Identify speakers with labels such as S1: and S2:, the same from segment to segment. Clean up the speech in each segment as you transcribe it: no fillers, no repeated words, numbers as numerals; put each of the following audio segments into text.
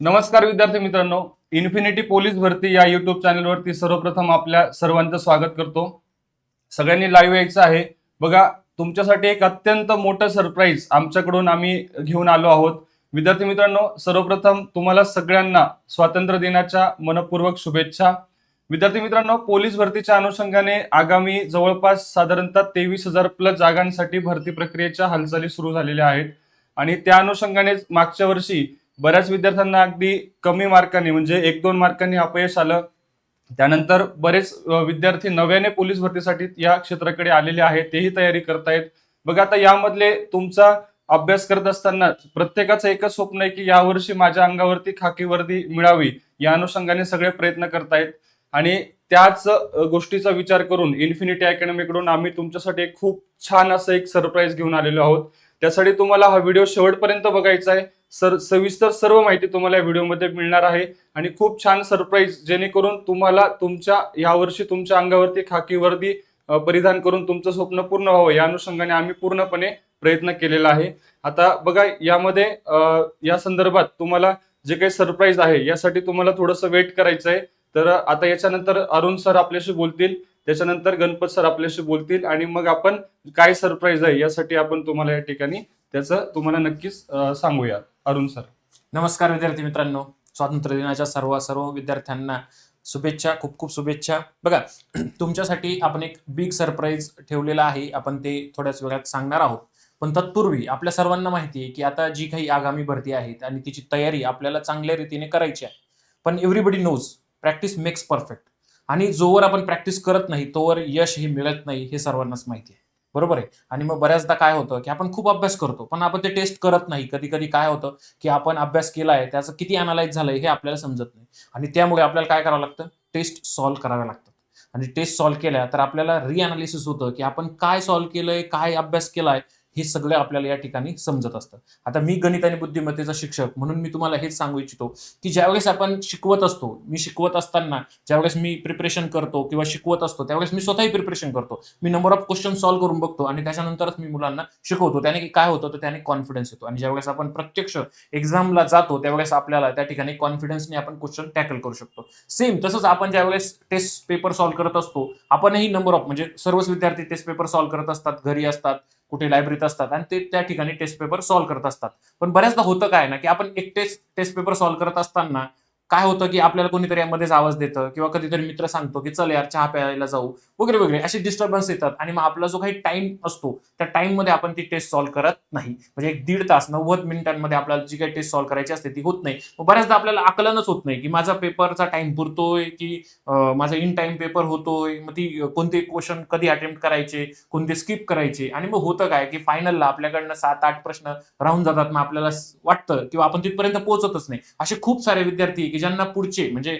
S1: नमस्कार विद्यार्थी मित्रांनो, इन्फिनिटी पोलीस भरती या युट्यूब चॅनलवरती सर्वप्रथम आपल्या सर्वांचं स्वागत करतो. सगळ्यांनी लाईव्ह यायचं आहे. बघा, तुमच्यासाठी एक अत्यंत मोठं सरप्राईज आमच्याकडून आम्ही घेऊन आलो आहोत. विद्यार्थी मित्रांनो, सर्वप्रथम तुम्हाला सगळ्यांना स्वातंत्र्य दिनाच्या मनपूर्वक शुभेच्छा. विद्यार्थी मित्रांनो, पोलीस भरतीच्या अनुषंगाने आगामी जवळपास साधारणतः 23,000 प्लस जागांसाठी भरती प्रक्रियेच्या हालचाली सुरू झालेल्या आहेत आणि त्या अनुषंगानेच मागच्या वर्षी बऱ्याच विद्यार्थ्यांना अगदी कमी मार्कांनी म्हणजे 1-2 मार्कांनी अपयश आलं. त्यानंतर बरेच विद्यार्थी नव्याने पोलीस भरतीसाठी या क्षेत्राकडे आलेले आहेत, तेही तयारी करतायत. बघा, आता यामधले तुमचा अभ्यास करत असताना प्रत्येकाचं एकच स्वप्न आहे की यावर्षी माझ्या अंगावरती खाकी वर्दी मिळावी. या अनुषंगाने सगळे प्रयत्न करतायत आणि त्याच गोष्टीचा विचार करून इन्फिनिटी अकॅडमीकडून आम्ही तुमच्यासाठी एक खूप छान असं एक सरप्राईज घेऊन आलेलो आहोत. त्यासाठी तुम्हाला हा व्हिडिओ शेवटपर्यंत बघायचा आहे. सविस्तर सर्व माहिती तुम्हाला या व्हिडिओमध्ये मिळणार आहे आणि खूप छान सरप्राईज, जेणेकरून तुम्हाला तुमच्या यावर्षी तुमच्या अंगावरती खाकी वर्दी परिधान करून तुमचं स्वप्न पूर्ण व्हावं या अनुषंगाने आम्ही पूर्णपणे प्रयत्न केलेला आहे. आता बघा, यामध्ये या संदर्भात तुम्हाला जे काही सरप्राईज आहे यासाठी तुम्हाला थोडंसं वेट करायचं आहे. तर आता याच्यानंतर अरुण सर आपल्याशी बोलतील, त्याच्यानंतर गणपत सर आपल्याशी बोलतील आणि मग आपण काय सरप्राईज आहे यासाठी आपण तुम्हाला या ठिकाणी त्याचं तुम्हाला नक्कीच सांगूया. अरुण सर.
S2: नमस्कार विद्यार्थी मित्रांनो, स्वातंत्र्य दिनाच्या सर्व विद्यार्थ्यांना शुभेच्छा, खूप खूप शुभेच्छा. बघा, तुमच्यासाठी आपण एक बिग सरप्राईज ठेवलेला आहे. आपण ते थोड्याच वेळात सांगणार आहोत. पण तत्पूर्वी आपल्या सर्वांना माहिती आहे की आता जी काही आगामी भरती आहेत आणि तिची तयारी आपल्याला चांगल्या रीतीने करायची आहे. पण everybody knows practice makes perfect. आणि जोवर आपण प्रॅक्टिस करत नाही तोवर यश हे मिळत नाही, हे सर्वांनाच माहिती आहे. बरोबर आहे. आणि मग बऱ्याचदा काय होतं की आपण खूप अभ्यास करतो पण आपण ते टेस्ट करत नाही. कधी कधी काय होतं की आपण अभ्यास केलाय, त्याचं किती अनालाइज झालंय हे आपल्याला समजत नाही आणि त्यामुळे आपल्याला काय करावं लागतं, टेस्ट सॉल्व्ह कराव्या लागतात. आणि टेस्ट सॉल्व्ह केल्या तर आपल्याला रिअनालिसिस होतं की आपण काय सॉल्व्ह केलंय, काय अभ्यास केलाय, हे सगळं आपल्याला या ठिकाणी समजत असतं. आता मी गणित आणि बुद्धिमत्तेचा शिक्षक म्हणून मी तुम्हाला हेच सांगू इच्छितो की ज्यावेळेस आपण शिकवत असतो, मी शिकवत असताना ज्यावेळेस मी प्रिपरेशन करतो किंवा शिकवत असतो त्यावेळेस मी स्वतःही प्रिपरेशन करतो. मी नंबर ऑफ क्वेश्चन सॉल्व्ह करून बघतो आणि त्याच्यानंतरच मी मुलांना शिकवतो. त्याने काय होतं तर त्याने कॉन्फिडन्स येतो आणि ज्यावेळेस आपण प्रत्यक्ष एक्झामला जातो त्यावेळेस आपल्याला त्या ठिकाणी कॉन्फिडन्सने आपण क्वेश्चन टॅकल करू शकतो. सेम तसंच आपण ज्यावेळेस टेस्ट पेपर सॉल्व्ह करत असतो, आपणही नंबर ऑफ म्हणजे सर्वच विद्यार्थी टेस्ट पेपर सॉल्व्ह करत असतात, घरी असतात, कुठे लायब्ररीत असतात आणि ते त्या ठिकाणी टेस्ट पेपर सॉल्व्ह करत असतात. पण बऱ्याचदा होतं काय ना की आपण एक टेस्ट पेपर सॉल्व्ह करत असताना काय होतं की आपल्याला कोणीतरी यामध्येच आवाज देतं किंवा कधीतरी मित्र सांगतो की चल यार चहा प्यायला जाऊ वगैरे वगैरे, असे डिस्टर्बन्स येतात आणि मग आपला जो काही टाइम असतो त्या टाइम मध्ये आपण ती टेस्ट सॉल्व्ह करत नाही. म्हणजे एक 1.5 तास 90 मिनिटांमध्ये आपल्याला जी काही टेस्ट सॉल्व्ह करायची असते ती होत नाही. मग बऱ्याचदा आपल्याला आकलनच होत नाही की माझा पेपरचा टाइम पुरतोय की माझा इन टाइम पेपर होतोय, मग ती कोणते क्वेश्चन कधी अटेम्प्ट करायचे, कोणते स्किप करायचे. आणि मग होतं काय की फायनलला आपल्याकडनं 7-8 प्रश्न राहून जातात. मग आपल्याला वाटतं किंवा आपण तिथपर्यंत पोहोचतच नाही. असे खूप सारे विद्यार्थी की ज्यांना पुढचे म्हणजे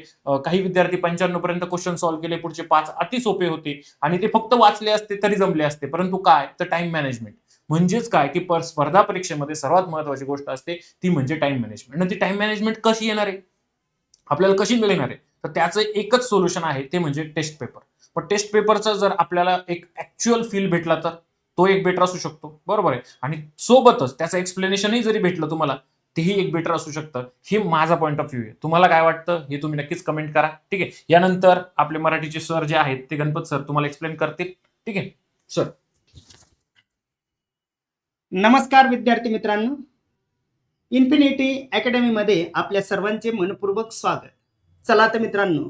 S2: काही विद्यार्थी 95 पर्यंत क्वेश्चन सॉल्व्ह केले, पुढचे 5 अति सोपे होते आणि ते फक्त वाचले असते तरी जमले असते. परंतु काय तर टाइम मॅनेजमेंट म्हणजेच काय की स्पर्धा परीक्षेमध्ये सर्वात महत्वाची गोष्ट असते ती म्हणजे टाइम मॅनेजमेंट. आणि ती टाइम मॅनेजमेंट कशी येणार आहे, आपल्याला कशी मिळणार आहे, तर त्याचं एकच सोल्युशन आहे ते म्हणजे टेस्ट पेपर. पण टेस्ट पेपरचा जर आपल्याला एक ऍक्च्युअल फील भेटला तर तो एक बेटर असू शकतो. बरोबर आहे. आणि सोबतच त्याचं एक्सप्लेनेशनही जरी भेटलं तुम्हाला तेही एक बेटर असू शकतं. हे माझा पॉईंट ऑफ व्ह्यू आहे. तुम्हाला काय वाटतं हे तुम्ही नक्कीच कमेंट करा. ठीक आहे. यानंतर आपले मराठीचे सर जे आहेत ते गणपत सर तुम्हाला एक्सप्लेन करतील. ठीक आहे सर.
S3: नमस्कार विद्यार्थी मित्रांनो, इन्फिनिटी अकॅडमीमध्ये आपल्या सर्वांचे मनपूर्वक स्वागत. चला तर मित्रांनो,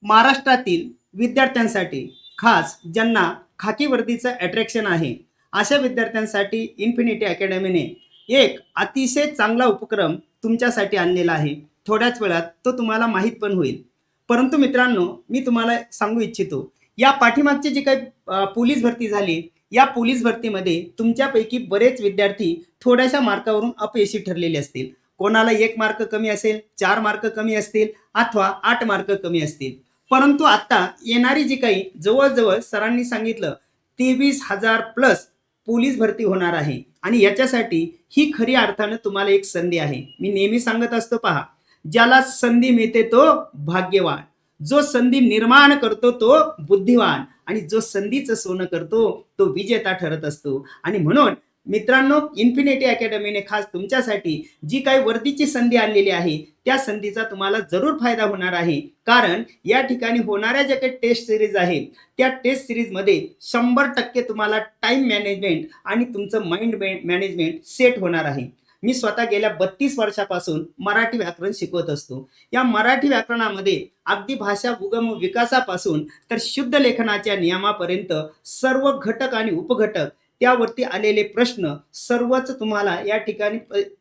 S3: महाराष्ट्रातील विद्यार्थ्यांसाठी खास ज्यांना खाकी वर्दीचं अट्रॅक्शन आहे अशा विद्यार्थ्यांसाठी इन्फिनिटी अकॅडमीने एक अतिशय चांगला उपक्रम तुमच्यासाठी आणलेला आहे. थोड्याच वेळात तो तुम्हाला माहीत पण होईल. परंतु मित्रांनो, मी तुम्हाला सांगू इच्छितो, या पाठीमागची जी काही पोलीस भरती झाली, या पोलीस भरतीमध्ये तुमच्यापैकी बरेच विद्यार्थी थोड्याशा मार्कावरून अपयशी ठरलेले असतील. कोणाला 1 मार्क कमी असेल, 4 मार्क कमी असतील अथवा 8 मार्क कमी असतील. परंतु आता येणारी जी काही जवळजवळ सरांनी सांगितलं 23,000 प्लस पोलीस भरती होणार आहे आणि याच्यासाठी ही खरी अर्थानं तुम्हाला एक संधी आहे. मी नेहमी सांगत असतो, पहा, ज्याला संधी मिळते तो भाग्यवान, जो संधी निर्माण करतो तो बुद्धिवान आणि जो संधीचं सोनं करतो तो विजेता ठरत असतो. आणि म्हणून मित्रांनो, इन्फिनिटी अकॅडमीने खास तुमच्यासाठी जी काही वर्दीची संधी आणलेली आहे त्या संधीचा तुम्हाला जरूर फायदा होणार आहे. कारण या ठिकाणी होणाऱ्या ज्या काही टेस्ट सिरीज आहे त्या टेस्ट सिरीजमध्ये 100% तुम्हाला टाइम मॅनेजमेंट आणि तुमचं माइंड मॅनेजमेंट सेट होणार आहे. मी स्वतः गेल्या 32 वर्षापासून मराठी व्याकरण शिकवत असतो. या मराठी व्याकरणामध्ये अगदी भाषा उगम विकासापासून तर शुद्ध लेखनाच्या नियमापर्यंत सर्व घटक आणि उपघटक त्यावरती आलेले प्रश्न सर्वच तुम्हाला या ठिकाणी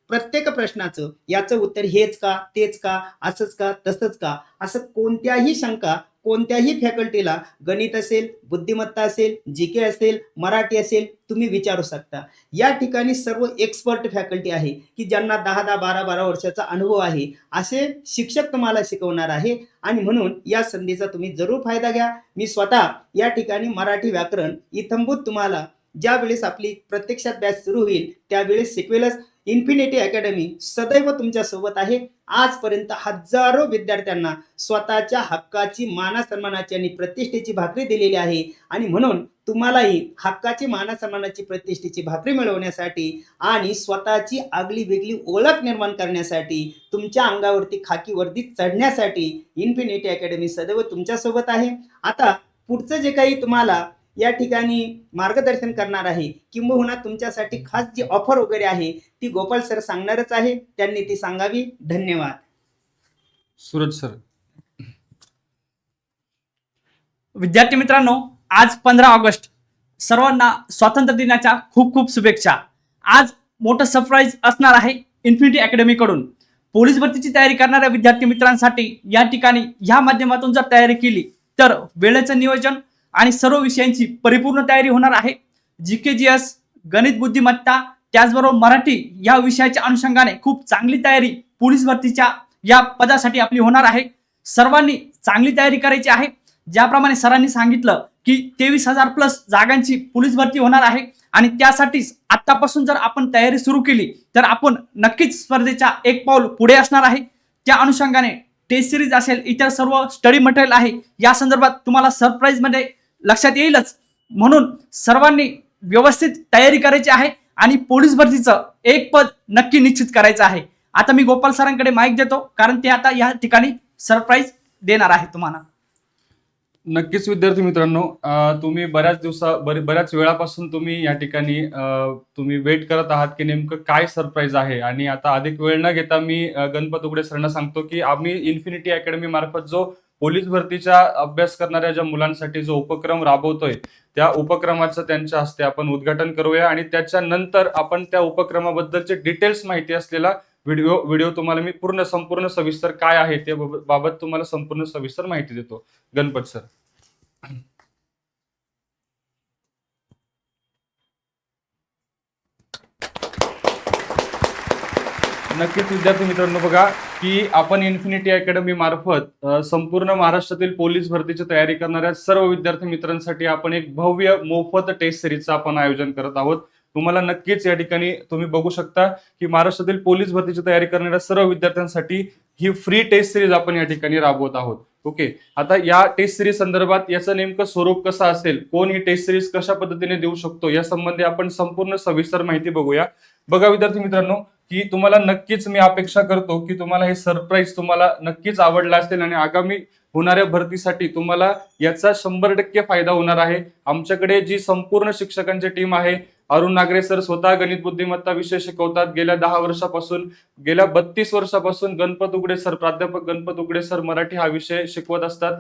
S3: प्रत्येक प्रश्नाचं याचं उत्तर हेच का, तेच का, असंच का, तसंच का, असं कोणत्याही शंका कोणत्याही फॅकल्टीला, गणित असेल, बुद्धिमत्ता असेल, जीके असेल, मराठी असेल, तुम्ही विचारू शकता. या ठिकाणी सर्व एक्सपर्ट फॅकल्टी आहे की ज्यांना 10-10, 12-12 वर्षाचा अनुभव आहे. असे शिक्षक तुम्हाला शिकवणार आहे आणि म्हणून या संधीचा तुम्ही जरूर फायदा घ्या. मी स्वतः या ठिकाणी मराठी व्याकरण इत्थंभूत तुम्हाला ज्या वेळेस आपली प्रत्यक्षात बॅच सुरू होईल त्यावेळेस शिकवेलच. इन्फिनिटी अकॅडमी सदैव तुमच्या सोबत आहे. आजपर्यंत हजारो विद्यार्थ्यांना स्वतःच्या हक्काची, मानासन्मानाची आणि प्रतिष्ठेची भाकरी दिलेली आहे आणि म्हणून तुम्हालाही हक्काची, मानासन्मानाची, प्रतिष्ठेची भाकरी मिळवण्यासाठी आणि स्वतःची आगली वेगळी ओळख निर्माण करण्यासाठी, तुमच्या अंगावरती खाकी वर्दी चढण्यासाठी इन्फिनिटी अकॅडमी सदैव तुमच्यासोबत आहे. आता पुढचं जे काही तुम्हाला या ठिकाणी मार्गदर्शन करणार आहे किंबहुना तुमच्यासाठी खास जी ऑफर वगैरे आहे ती गोपाल सर सांगणारच आहे. त्यांनी ती सांगावी. धन्यवाद.
S1: सूरज सर.
S4: विद्यार्थी मित्रांनो, आज 15 ऑगस्ट, सर्वांना स्वातंत्र्य दिनाच्या खूप खूप शुभेच्छा. आज मोठं सरप्राईज असणार आहे इन्फिनिटी अकॅडमी कडून. पोलीस भरतीची तयारी करणाऱ्या विद्यार्थी मित्रांसाठी या ठिकाणी ह्या माध्यमातून जर तयारी केली तर वेळेचं नियोजन आणि सर्व विषयांची परिपूर्ण तयारी होणार आहे. GK/GS, गणित, बुद्धिमत्ता, त्याचबरोबर मराठी या विषयाच्या अनुषंगाने खूप चांगली तयारी पोलीस भरतीच्या या पदासाठी आपली होणार आहे. सर्वांनी चांगली तयारी करायची आहे. ज्याप्रमाणे सरांनी सांगितलं की 23,000 प्लस जागांची पोलीस भरती होणार आहे आणि त्यासाठीच आतापासून जर आपण तयारी सुरू केली तर आपण नक्कीच स्पर्धेच्या एक पाऊल पुढे असणार आहे. त्या अनुषंगाने टेस्ट सिरीज असेल, इतर सर्व स्टडी मटेरियल आहे, या संदर्भात तुम्हाला सरप्राईज मध्ये लक्षात येईलच. म्हणून सर्वांनी व्यवस्थित तयारी करायची आहे आणि पोलीस भरतीचं एक पद नक्की निश्चित करायचं आहे. आता मी गोपाल सरांकडे माईक देतो कारण ते आता या ठिकाणी सरप्राईज देणार आहे तुम्हाला.
S1: नक्कीच विद्यार्थी मित्रांनो, तुम्ही बऱ्याच वेळापासून तुम्ही या ठिकाणी तुम्ही वेट करत आहात की नेमकं काय सरप्राईज आहे. आणि आता अधिक वेळ न घेता मी गणपत उघडे सरांना सांगतो की आम्ही इन्फिनिटी अकॅडमी मार्फत जो पोलीस भरतीचा अभ्यास करणाऱ्या ज्या मुलांसाठी जो उपक्रम राबवतोय त्या उपक्रमाचं त्यांच्या हस्ते आपण उद्घाटन करूया आणि त्याच्यानंतर आपण त्या उपक्रमाबद्दलचे डिटेल्स माहिती असलेला व्हिडिओ तुम्हाला मी संपूर्ण सविस्तर काय आहे ते बाबत तुम्हाला संपूर्ण सविस्तर माहिती देतो. गणपत सर. नक्कीच विद्यार्थी मित्रांनो, बघा की आपण इन्फिनिटी अकॅडमी मार्फत संपूर्ण महाराष्ट्रातील पोलीस भरतीची तयारी करणाऱ्या सर्व विद्यार्थी मित्रांसाठी आपण एक भव्य मोफत टेस्ट सिरीजचं आपण आयोजन करत आहोत. तुम्हाला नक्कीच या ठिकाणी तुम्ही बघू शकता की महाराष्ट्रातील पोलीस भरतीची तयारी करणाऱ्या सर्व विद्यार्थ्यांसाठी ही फ्री टेस्ट सिरीज आपण या ठिकाणी राबवत आहोत. ओके, आता या टेस्ट सिरीज संदर्भात याचं नेमकं स्वरूप कसं असेल, कोण ही टेस्ट सिरीज कशा पद्धतीने देऊ शकतो या संबंधी आपण संपूर्ण सविस्तर माहिती बघूया. बघा विद्यार्थी मित्रांनो, की तुम्हाला नक्कीच मी अपेक्षा करतो की तुम्हाला हे सरप्राईज तुम्हाला नक्कीच आवडलं असेल आणि आगामी होणाऱ्या भरतीसाठी तुम्हाला याचा 100% फायदा होणार आहे. आमच्याकडे जी संपूर्ण शिक्षकांची टीम आहे, अरुण नागरे सर स्वतः गणित बुद्धिमत्ता विषय शिकवतात. गेल्या 10 वर्षापासून, गेल्या 32 वर्षापासून गणपत उघडे सर, प्राध्यापक गणपत उघडे सर मराठी हा विषय शिकवत असतात.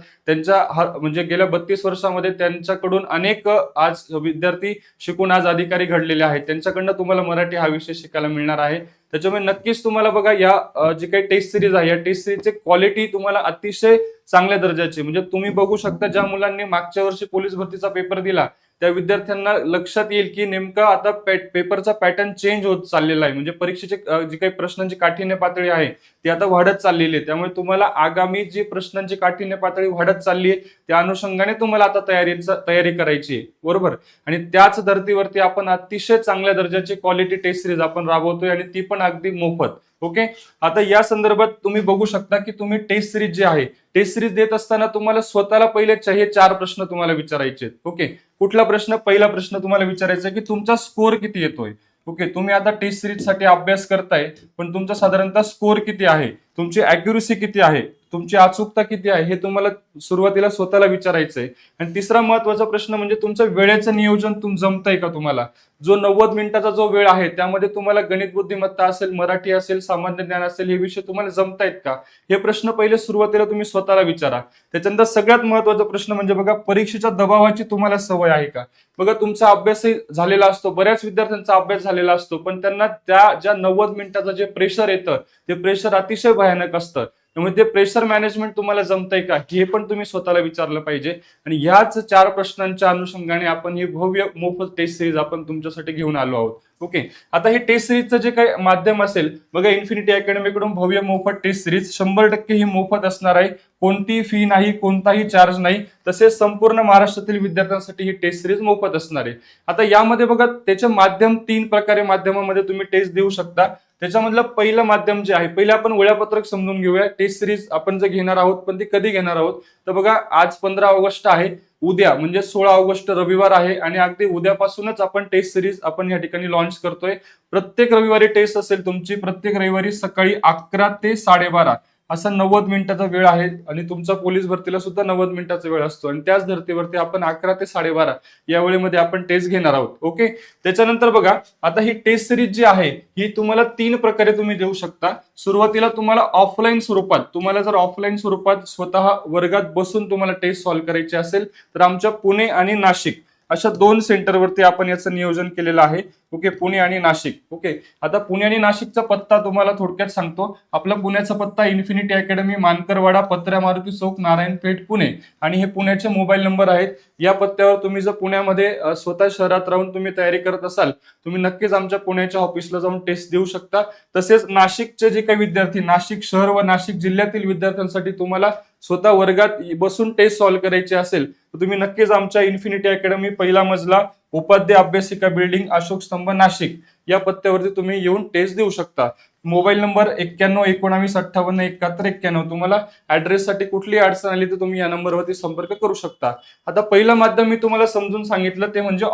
S1: म्हणजे गेल्या 32 वर्षामध्ये त्यांच्याकडून अनेक आज विद्यार्थी शिकून आज अधिकारी घडलेले आहेत. त्यांच्याकडनं तुम्हाला मराठी हा विषय शिकायला मिळणार आहे. त्याच्यामुळे नक्कीच तुम्हाला बघा या जी काही टेस्ट सिरीज आहे या टेस्ट सिरीजची क्वालिटी तुम्हाला अतिशय चांगल्या दर्जाची, म्हणजे तुम्ही बघू शकता ज्या मुलांनी मागच्या वर्षी पोलीस भरतीचा पेपर दिला त्या विद्यार्थ्यांना लक्षात येईल की नेमका आता पेपरचा पॅटर्न चेंज होत चाललेला आहे. म्हणजे परीक्षेचे जी काही प्रश्नांची काठीण्य पातळी आहे ती आता वाढत चाललेली आहे. त्यामुळे तुम्हाला आगामी जी प्रश्नांची काठीण्य पातळी वाढत चालली आहे त्या अनुषंगाने तुम्हाला आता तयारी करायची आहे, बरोबर. आणि त्याच धर्तीवरती आपण अतिशय चांगल्या दर्जाची क्वालिटी टेस्ट सिरीज आपण राबवतोय आणि ती पण अगदी मोफत. ओके, आता या संदर्भात तुम्ही बघू शकता की तुम्ही टेस्ट सिरीज जी आहे टेस्ट सिरीज देत असताना तुम्हाला स्वतःला पहिले 4 प्रश्न तुम्हाला विचारायचे. ओके, कुठला प्रश्न? पहिला प्रश्न तुम्हाला विचारायचा की तुमचा स्कोर किती येतोय. ओके, तुम्ही आता टेस्ट सिरीज साठी अभ्यास करताय, पण तुमचा साधारणतः स्कोर किती आहे, तुमची अॅक्युरेसी किती आहे, तुमची अचूकता किती आहे, हे तुम्हाला सुरुवातीला स्वतःला विचारायचं आहे. आणि तिसरा महत्वाचा प्रश्न म्हणजे तुमचं वेळेचं नियोजन जमतंय का तुम्हाला. जो 90 मिनिटाचा जो वेळ आहे त्यामध्ये तुम्हाला गणित बुद्धिमत्ता असेल, मराठी असेल, सामान्य ज्ञान असेल, हे विषय तुम्हाला जमतायत का, हे प्रश्न पहिले सुरुवातीला तुम्ही स्वतःला विचारा. त्याच्यानंतर सगळ्यात महत्वाचा प्रश्न म्हणजे बघा, परीक्षेच्या दबावाची तुम्हाला सवय आहे का. बघा, तुमचा अभ्यासही झालेला असतो, बऱ्याच विद्यार्थ्यांचा अभ्यास झालेला असतो, पण त्यांना त्या ज्या 90 मिनिटाचं जे प्रेशर येतं ते प्रेशर अतिशय भयानक असतं. त्यामुळे ते प्रेशर मॅनेजमेंट तुम्हाला जमतंय का, हे पण तुम्ही स्वतःला विचारलं पाहिजे. आणि ह्याच 4 प्रश्नांच्या अनुषंगाने आपण ही भव्य मोफत टेस्ट सिरीज आपण तुमच्यासाठी घेऊन आलो आहोत. ओके, आता हे टेस्ट सिरीजचं जे काही माध्यम असेल बघा, इन्फिनिटी अकॅडमी कडून भव्य मोफत टेस्ट सिरीज 100% ही मोफत असणार आहे. कोणती फी नाही, कोणताही चार्ज नाही. तसेच संपूर्ण महाराष्ट्रातील विद्यार्थ्यांसाठी ही टेस्ट सिरीज मोफत असणार आहे. आता यामध्ये बघा, त्याचे माध्यम 3 प्रकारे माध्यमामध्ये तुम्ही टेस्ट देऊ शकता. त्याच्यामधलं पहिलं माध्यम जे आहे, पहिले आपण वेळापत्रक समजून घेऊया. टेस्ट सिरीज आपण जे घेणार आहोत, पण ती कधी घेणार आहोत, तर बघा, आज 15 ऑगस्ट आहे, उद्या म्हणजे 16 ऑगस्ट रविवार आहे, आणि अगदी उद्यापासूनच आपण टेस्ट सिरीज आपण या ठिकाणी लॉन्च करतोय. प्रत्येक रविवारी टेस्ट असेल तुमची, प्रत्येक रविवारी सकाळी 11 ते 12:30 असा 90 मिनिटाचा वेळ आहे. आणि तुमचा पोलीस भरतीला सुद्धा 90 मिनिटाचा वेळ असतो, आणि त्याच धर्तीवरती आपण 11 ते 12:30 या वेळेमध्ये आपण टेस्ट घेणार आहोत. ओके, त्याच्यानंतर बघा, आता ही टेस्ट सिरीज जी आहे ही तुम्हाला 3 प्रकारे तुम्ही देऊ शकता. सुरुवातीला तुम्हाला ऑफलाईन स्वरूपात, तुम्हाला जर ऑफलाईन स्वरूपात स्वतः वर्गात बसून तुम्हाला टेस्ट सॉल्व्ह करायची असेल तर आमच्या पुणे आणि नाशिक अशा 2 सेंटरवरती आपण याचं नियोजन केलेलं आहे. ओके, पुणे आणि नाशिक. ओके, आता पुणे आणि नाशिकचा पत्ता तुम्हाला थोडक्यात सांगतो. आपला पुण्याचा पत्ता इन्फिनिटी अकॅडमी, मानकरवाडा, पत्र्या मारुती चौक, नारायणपेठ, पुणे, आणि हे पुण्याचे मोबाईल नंबर आहेत. या पत्त्यावर तुम्ही जर पुण्यामध्ये स्वतः शहरात राहून तुम्ही तयारी करत असाल, तुम्ही नक्कीच आमच्या पुण्याच्या ऑफिसला जाऊन टेस्ट देऊ शकता. तसेच नाशिकचे जे काही विद्यार्थी, नाशिक शहर व नाशिक जिल्ह्यातील विद्यार्थ्यांसाठी तुम्हाला स्वतः वर्गात बसून टेस्ट सॉल्व्ह करायची असेल तर तुम्ही नक्कीच आमच्या इन्फिनिटी अकॅडमी, पहिला मजला, उपाध्याय अभ्यासिका बिल्डिंग, अशोक स्तंभ, नाशिक या पत्त्यावरती तुम्ही येऊन टेस्ट देऊ शकता. Mobile number 9119587191. तुम्हाला ऍड्रेससाठी कुठली अडचण आली तर तुम्ही या नंबरवरती संपर्क करू शकता. आता पहिलं माध्यम मी तुम्हाला समजून सांगितलं ते म्हणजे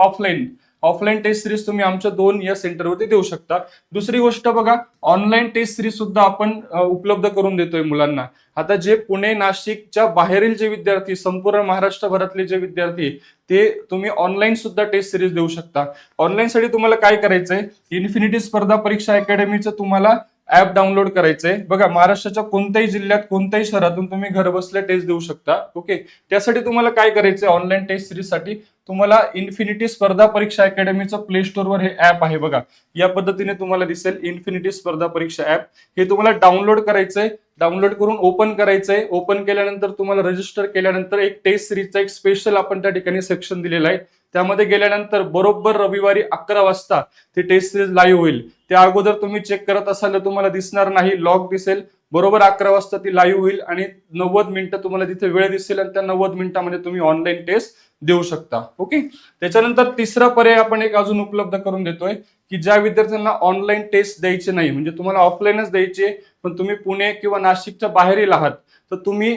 S1: ऑफलाईन टेस्ट सिरीज तुम्ही आमच्या 2 या सेंटरवरती देऊ शकता. दुसरी गोष्ट बघा, ऑनलाईन टेस्ट सिरीज सुद्धा आपण उपलब्ध करून देतोय मुलांना. आता जे पुणे नाशिकच्या बाहेरील जे विद्यार्थी, संपूर्ण महाराष्ट्रभरातले जे विद्यार्थी, ते तुम्ही ऑनलाईन सुद्धा टेस्ट सिरीज देऊ शकता. ऑनलाईन साठी तुम्हाला काय करायचंय, इन्फिनिटी स्पर्धा परीक्षा अकॅडमीचं तुम्हाला ऍप डाउनलोड करायचंय. बघा, महाराष्ट्राच्या कोणत्याही जिल्ह्यात, कोणत्याही शहरातून तुम्ही घर बसल्या टेस्ट देऊ शकता. ओके, त्यासाठी तुम्हाला काय करायचंय, ऑनलाईन टेस्ट सिरीज साठी तुम्हाला इन्फिनिटी स्पर्धा परीक्षा अकॅडमीचं प्ले स्टोअरवर हे ऍप आहे बघा, या पद्धतीने तुम्हाला दिसेल इन्फिनिटी स्पर्धा परीक्षा ऍप. हे तुम्हाला डाउनलोड करायचंय. डाउनलोड करून ओपन करायचंय. ओपन केल्यानंतर तुम्हाला रजिस्टर केल्यानंतर एक टेस्ट सिरीजचा एक स्पेशल आपण त्या ठिकाणी सेक्शन दिलेला आहे. त्यामध्ये गेल्यानंतर बरोबर रविवारी 11 वाजता ते टेस्ट सिरीज लाईव्ह होईल. त्या अगोदर तुम्ही चेक करत असाल तर तुम्हाला दिसणार नाही, लॉग दिसेल. बरोबर 11 वाजता ती लाईव्ह होईल आणि 90 मिनिटं तुम्हाला तिथे वेळ दिसेल, आणि त्या 90 मिनिटांमध्ये तुम्ही ऑनलाईन टेस्ट देऊ शकता. ओके, त्याच्यानंतर तिसरा पर्याय आपण एक अजून उपलब्ध करून देतोय की ज्या विद्यार्थ्यांना ऑनलाईन टेस्ट द्यायचे नाही, म्हणजे तुम्हाला ऑफलाईनच द्यायचे, पण तुम्ही पुणे किंवा नाशिकच्या बाहेरील आहात, तर तुम्ही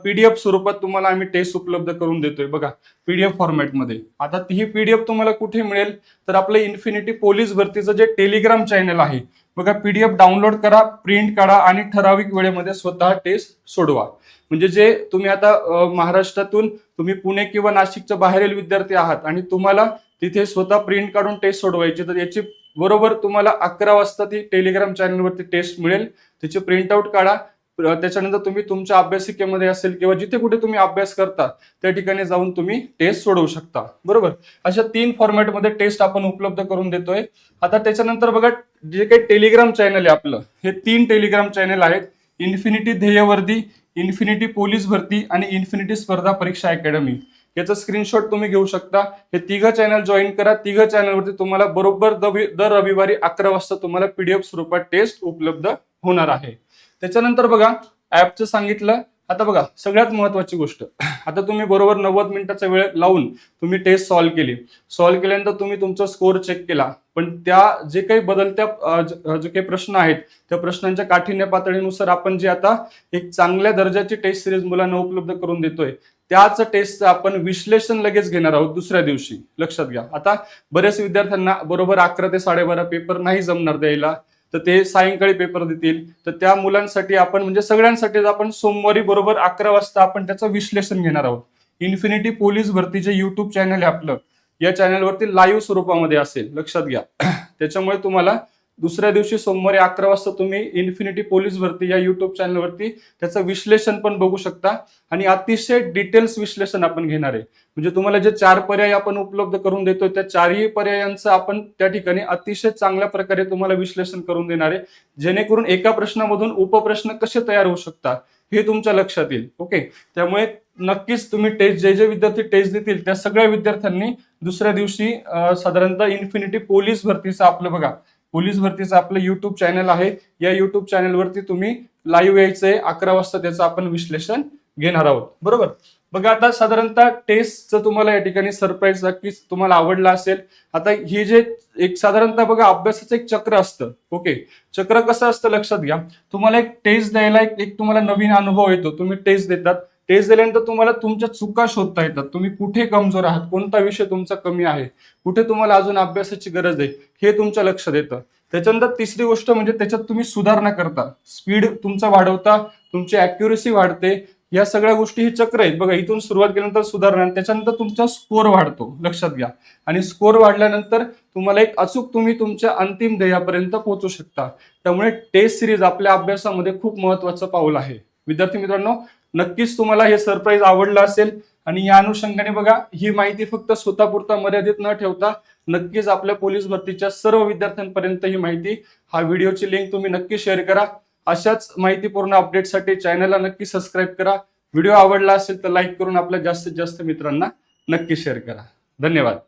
S1: पीडीएफ स्वरूपात तुम्हाला आम्ही टेस्ट उपलब्ध करून देतोय बघा, पीडीएफ फॉर्मॅटमध्ये. आता ही पीडीएफ तुम्हाला कुठे मिळेल, तर आपलं इन्फिनिटी पोलीस भरतीचं जे टेलिग्राम चॅनल आहे बघा, पीडीएफ डाउनलोड करा, प्रिंट काढा आणि ठराविक वेळेमध्ये स्वतः टेस्ट सोडवा. म्हणजे जे तुम्ही आता महाराष्ट्रातून तुम्ही पुणे किंवा नाशिकच्या बाहेरील विद्यार्थी आहात आणि तुम्हाला तिथे स्वतः प्रिंट काढून टेस्ट सोडवायची, तर याची बरोबर तुम्हाला 11 वाजता ती टेलिग्राम चॅनलवरती टेस्ट मिळेल. त्याची प्रिंटआउट काढा. त्याच्यानंतर तुम्ही तुमच्या अभ्यासिकेमध्ये असेल किंवा जिथे कुठे तुम्ही अभ्यास करता त्या ठिकाणी जाऊन तुम्ही टेस्ट सोडवू शकता. बरोबर, अशा 3 फॉर्मॅटमध्ये टेस्ट आपण उपलब्ध करून देतोय. आता त्याच्यानंतर बघा, जे काही टेलिग्राम चॅनल आहे आपलं, हे 3 टेलिग्राम चॅनल आहेत, इन्फिनिटी ध्येयवर्दी, इन्फिनिटी पोलीस भरती आणि इन्फिनिटी स्पर्धा परीक्षा अकॅडमी. याचा स्क्रीनशॉट तुम्ही घेऊ शकता. हे 3 चॅनल जॉईन करा. 3 चॅनलवरती तुम्हाला बरोबर दर रविवारी 11 वाजता तुम्हाला पीडीएफ स्वरूपात टेस्ट उपलब्ध होणार आहे. त्याच्यानंतर बघा, ऍपचं सांगितलं. आता बघा, सगळ्यात महत्वाची गोष्ट, आता तुम्ही बरोबर 90 मिनिटाचा वेळ लावून तुम्ही टेस्ट सॉल्व्ह केल्यानंतर तुम्ही तुमचा स्कोर चेक केला, पण त्या जे काही बदलत्या जे काही प्रश्न आहेत त्या प्रश्नांच्या काठिण्य पातळीनुसार आपण जे आता एक चांगल्या दर्जाची टेस्ट सिरीज मुलांना उपलब्ध करून देतोय, त्याच टेस्टचं आपण विश्लेषण लगेच घेणार आहोत दुसऱ्या दिवशी. लक्षात घ्या. आता बऱ्याच विद्यार्थ्यांना बरोबर 11 ते 12:30 पेपर नाही जमणार द्यायला, तर ते सायंकाळी पेपर देतील. तर त्या मुलांसाठी आपण म्हणजे सगळ्यांसाठी आपण सोमवारी बरोबर 11 वाजता आपण त्याचं विश्लेषण घेणार आहोत. इन्फिनिटी पोलीस भरतीचे युट्यूब चॅनल आहे आपलं, या चॅनलवरती लाईव्ह स्वरूपामध्ये असेल. लक्षात घ्या. त्याच्यामुळे तुम्हाला दुसऱ्या दिवशी सोमवारी 11 वाजता तुम्ही इन्फिनिटी पोलीस भरती या युट्यूब चॅनलवरती त्याचं विश्लेषण पण बघू शकता. आणि अतिशय डिटेल्स विश्लेषण आपण घेणार आहे. म्हणजे तुम्हाला जे 4 पर्याय आपण उपलब्ध करून देतोय त्या 4ही पर्यायांचं आपण त्या ठिकाणी अतिशय चांगल्या प्रकारे तुम्हाला विश्लेषण करून देणार आहे, जेणेकरून एका प्रश्नामधून उपप्रश्न कसे तयार होऊ शकतात हे तुमच्या लक्षात येईल. ओके. त्यामुळे नक्कीच तुम्ही टेस्ट जे विद्यार्थी टेस्ट देतील त्या सगळ्या विद्यार्थ्यांनी दुसऱ्या दिवशी साधारणतः इन्फिनिटी पोलीस भरतीचं आपलं बघा, पोलीस भरतीचं आपलं युट्यूब चॅनल आहे, या युट्यूब चॅनलवरती तुम्ही लाईव्ह यायचंय. 11 वाजता त्याचं आपण विश्लेषण घेणार आहोत. बरोबर. बघा आता साधारणतः टेस्टचं तुम्हाला या ठिकाणी सरप्राईज नक्कीच तुम्हाला आवडला असेल. आता हे जे एक साधारणतः बघा अभ्यासाचं एक चक्र असतं. ओके. चक्र कसं असतं लक्षात घ्या. तुम्हाला एक टेस्ट द्यायला एक तुम्हाला नवीन अनुभव येतो. तुम्ही टेस्ट देतात. टेस्ट दिल्यानंतर तुम्हाला तुमच्या चुका शोधता येतात. तुम्ही कुठे कमजोर आहात, कोणता विषय तुमचा कमी आहे, कुठे तुम्हाला अजून अभ्यासाची गरज आहे हे तुमच्या लक्षात येतं. त्याच्यानंतर तिसरी गोष्ट म्हणजे त्याच्यात तुम्ही सुधारणा करता, स्पीड तुमचा वाढवता, तुमची ॲक्युरेसी वाढते. या सगळ्या गोष्टी हे चक्र आहेत. बघा इथून सुरुवात केल्यानंतर सुधारणा, त्याच्यानंतर तुमचा स्कोर वाढतो. लक्षात घ्या. आणि स्कोर वाढल्यानंतर तुम्हाला एक अचूक तुम्ही तुमच्या अंतिम ध्येयापर्यंत पोहोचू शकता. त्यामुळे टेस्ट सिरीज आपल्या अभ्यासामध्ये खूप महत्वाचं पाऊल आहे. विद्यार्थी मित्रांनो, नक्कीच तुम्हाला हे सरप्राईज आवडलं असेल. आणि या अनुषंगाने बघा ही माहिती फक्त स्वतःपुरता मर्यादित न ठेवता नक्कीच आपल्या पोलीस भरतीच्या सर्व विद्यार्थ्यांपर्यंत ही माहिती, हा व्हिडिओची लिंक तुम्ही नक्की शेअर करा. अशाच माहितीपूर्ण अपडेटसाठी चॅनलला नक्की सबस्क्राईब करा. व्हिडिओ आवडला असेल तर लाईक करून आपल्या जास्तीत जास्त मित्रांना नक्की शेअर करा. धन्यवाद.